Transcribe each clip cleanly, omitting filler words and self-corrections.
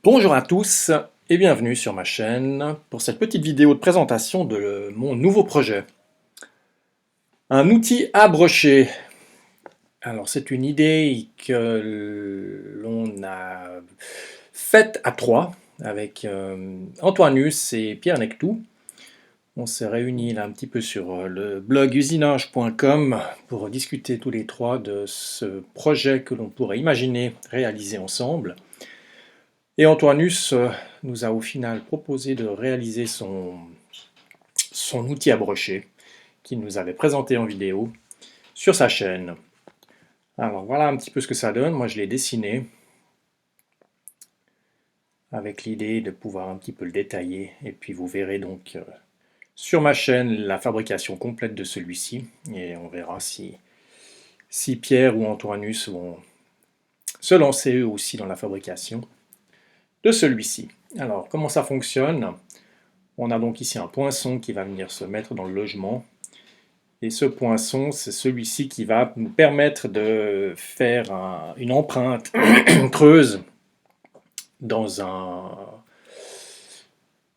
Bonjour à tous et bienvenue sur ma chaîne pour cette petite vidéo de présentation de mon nouveau projet. Un outil à brocher. Alors c'est une idée que l'on a faite à trois avec Antoinus et Pierre Nectou. On s'est réunis là un petit peu sur le blog usinage.com pour discuter tous les trois de ce projet que l'on pourrait imaginer réaliser ensemble. Et Antoinus nous a au final proposé de réaliser son outil à brocher qu'il nous avait présenté en vidéo sur sa chaîne. Alors voilà un petit peu ce que ça donne. Moi je l'ai dessiné avec l'idée de pouvoir un petit peu le détailler. Et puis vous verrez donc sur ma chaîne la fabrication complète de celui-ci. Et on verra si Pierre ou Antoinus vont se lancer eux aussi dans la fabrication de celui-ci. Alors comment ça fonctionne? On a donc ici un poinçon qui va venir se mettre dans le logement. Et ce poinçon, c'est celui-ci qui va nous permettre de faire une empreinte creuse dans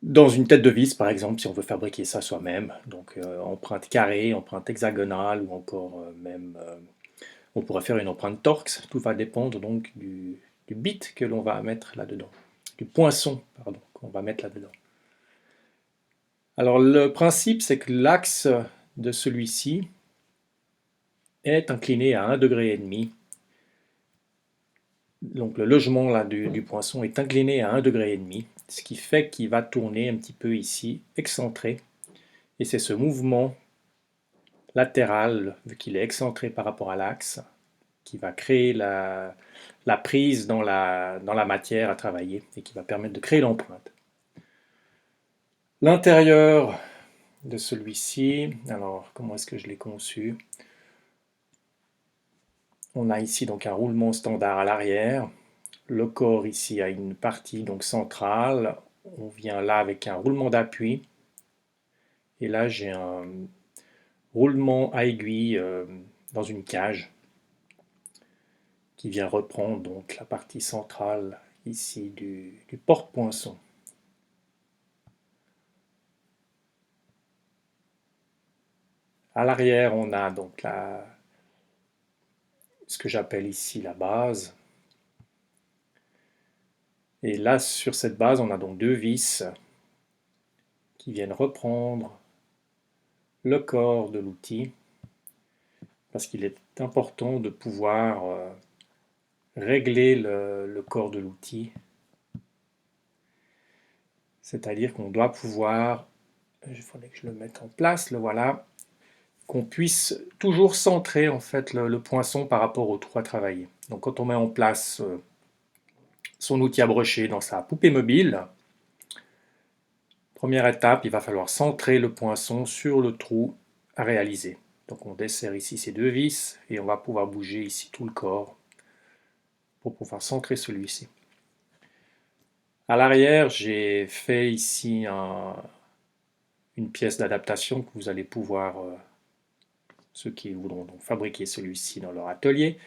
dans une tête de vis, par exemple, si on veut fabriquer ça soi-même. Donc empreinte carrée, empreinte hexagonale, ou encore on pourrait faire une empreinte Torx. Tout va dépendre donc du bit que l'on va mettre là-dedans. Du poinçon, pardon, qu'on va mettre là-dedans. Alors le principe, c'est que l'axe de celui-ci est incliné à 1,5 degré. Donc le logement là, du poinçon est incliné à 1,5 degré, ce qui fait qu'il va tourner un petit peu ici, excentré. Et c'est ce mouvement latéral, vu qu'il est excentré par rapport à l'axe, qui va créer la prise dans la matière à travailler et qui va permettre de créer l'empreinte. L'intérieur de celui-ci, alors comment est-ce que je l'ai conçu? On a ici donc un roulement standard à l'arrière. Le corps ici a une partie donc centrale. On vient là avec un roulement d'appui. Et là j'ai un roulement à aiguille dans une cage qui vient reprendre donc la partie centrale ici du porte-poinçon. À l'arrière, on a donc ce que j'appelle ici la base. Et là, sur cette base, on a donc deux vis qui viennent reprendre le corps de l'outil, parce qu'il est important de pouvoir régler le corps de l'outil. C'est-à-dire qu'on doit pouvoir, il faudrait que je le mette en place, le voilà, qu'on puisse toujours centrer en fait le poinçon par rapport au trou à travailler. Donc quand on met en place son outil à brocher dans sa poupée mobile, première étape, il va falloir centrer le poinçon sur le trou à réaliser. Donc on desserre ici ces deux vis et on va pouvoir bouger ici tout le corps pour pouvoir centrer celui-ci. À l'arrière, j'ai fait ici une pièce d'adaptation que vous allez pouvoir, ceux qui voudront donc fabriquer celui-ci dans leur atelier,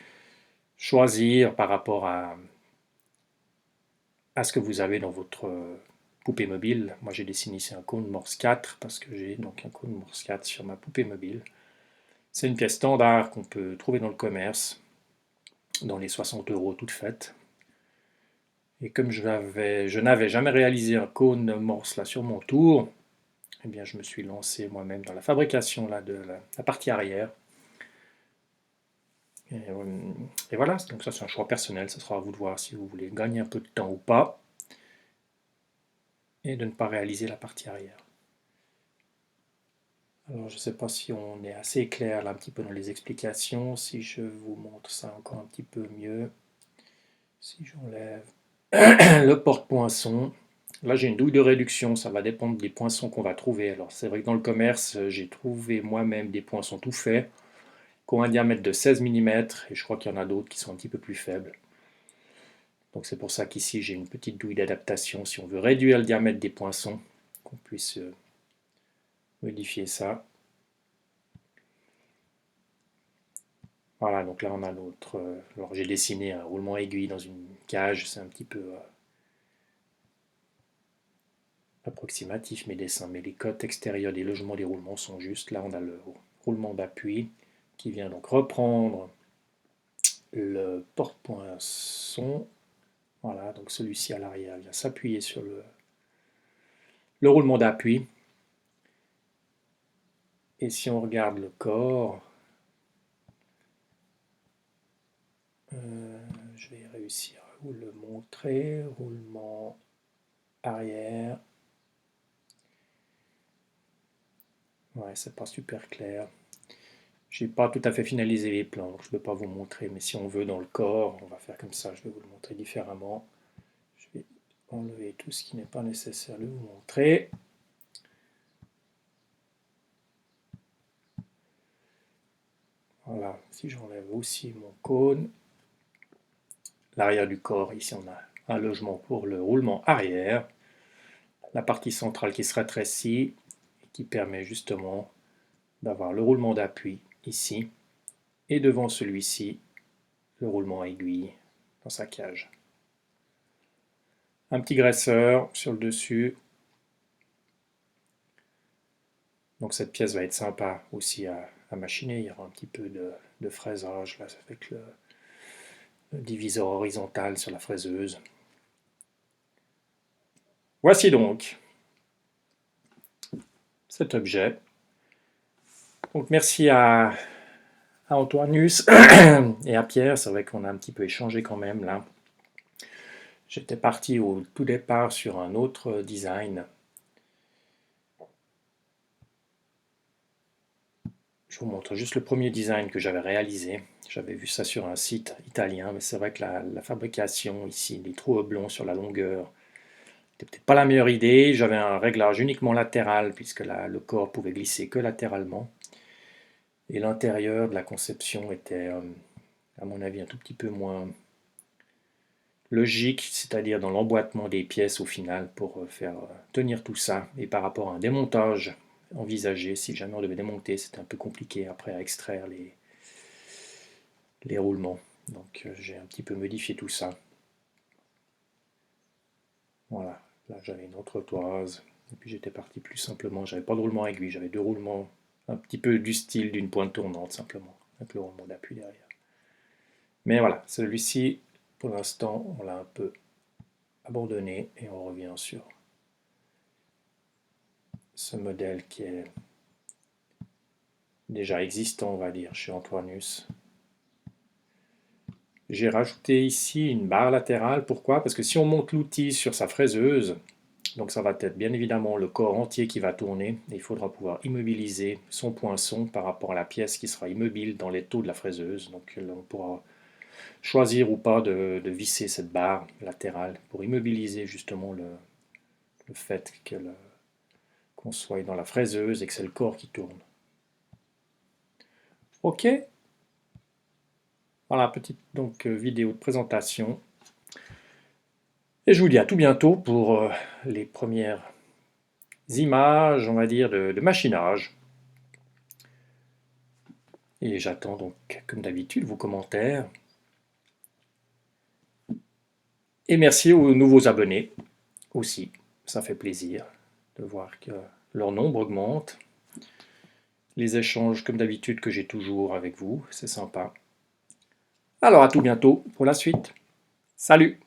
choisir par rapport à ce que vous avez dans votre poupée mobile. Moi j'ai dessiné ici un cône Morse 4 parce que j'ai donc un cône Morse 4 sur ma poupée mobile. C'est une pièce standard qu'on peut trouver dans le commerce, dans les 60 € toute faite. Et comme je n'avais jamais réalisé un cône Morse là sur mon tour, eh bien je me suis lancé moi-même dans la fabrication là, de la partie arrière. Et voilà, donc ça c'est un choix personnel, ce sera à vous de voir si vous voulez gagner un peu de temps ou pas, et de ne pas réaliser la partie arrière. Alors je ne sais pas si on est assez clair là un petit peu dans les explications, si je vous montre ça encore un petit peu mieux. Si j'enlève le porte-poinçon, là j'ai une douille de réduction, ça va dépendre des poinçons qu'on va trouver. Alors c'est vrai que dans le commerce, j'ai trouvé moi-même des poinçons tout faits, qui ont un diamètre de 16 mm, et je crois qu'il y en a d'autres qui sont un petit peu plus faibles. Donc c'est pour ça qu'ici j'ai une petite douille d'adaptation, si on veut réduire le diamètre des poinçons, qu'on puisse modifier ça. Voilà, donc là on a notre... alors j'ai dessiné un roulement aiguille dans une cage, c'est un petit peu approximatif mes dessins, mais les côtes extérieures des logements, des roulements sont justes. Là, on a le roulement d'appui qui vient donc reprendre le porte-poinçon. Voilà, donc celui-ci à l'arrière vient s'appuyer sur le roulement d'appui. Et si on regarde le corps, je vais réussir à vous le montrer. Roulement arrière. Ouais, c'est pas super clair. J'ai pas tout à fait finalisé les plans, donc je ne peux pas vous montrer. Mais si on veut dans le corps, on va faire comme ça. Je vais vous le montrer différemment. Je vais enlever tout ce qui n'est pas nécessaire de vous montrer. Voilà, si j'enlève aussi mon cône, l'arrière du corps, ici on a un logement pour le roulement arrière, la partie centrale qui se rétrécit et qui permet justement d'avoir le roulement d'appui ici, et devant celui-ci, le roulement à aiguille dans sa cage. Un petit graisseur sur le dessus. Donc cette pièce va être sympa aussi à machiner. Il y aura un petit peu de fraisage là, avec le diviseur horizontal sur la fraiseuse. Voici donc cet objet. Donc merci à Antoinus et à Pierre. C'est vrai qu'on a un petit peu échangé quand même là. J'étais parti au tout départ sur un autre design. Je vous montre juste le premier design que j'avais réalisé. J'avais vu ça sur un site italien, mais c'est vrai que la fabrication ici, des trous oblongs sur la longueur, c'était peut-être pas la meilleure idée. J'avais un réglage uniquement latéral, puisque le corps pouvait glisser que latéralement. Et l'intérieur de la conception était, à mon avis, un tout petit peu moins logique, c'est-à-dire dans l'emboîtement des pièces au final pour faire tenir tout ça. Et par rapport à un démontage envisagé, si jamais on devait démonter, c'était un peu compliqué après à extraire les roulements. Donc j'ai un petit peu modifié tout ça. Voilà, là j'avais une autre toise. Et puis j'étais parti plus simplement, j'avais pas de roulement aiguille, j'avais deux roulements un petit peu du style d'une pointe tournante simplement, avec le roulement d'appui derrière. Mais voilà, celui-ci, pour l'instant, on l'a un peu abandonné et on revient sur ce modèle qui est déjà existant, on va dire, chez Antoinus. J'ai rajouté ici une barre latérale. Pourquoi? Parce que si on monte l'outil sur sa fraiseuse, donc ça va être bien évidemment le corps entier qui va tourner, et il faudra pouvoir immobiliser son poinçon par rapport à la pièce qui sera immobile dans l'étau de la fraiseuse. Donc là, on pourra choisir ou pas de visser cette barre latérale pour immobiliser justement le fait qu'on soit dans la fraiseuse et que c'est le corps qui tourne. Ok, voilà, petite donc vidéo de présentation. Et je vous dis à tout bientôt pour les premières images, on va dire, de machinage. Et j'attends donc, comme d'habitude, vos commentaires. Et merci aux nouveaux abonnés aussi. Ça fait plaisir de voir que leur nombre augmente. Les échanges, comme d'habitude, que j'ai toujours avec vous, c'est sympa. Alors à tout bientôt pour la suite. Salut!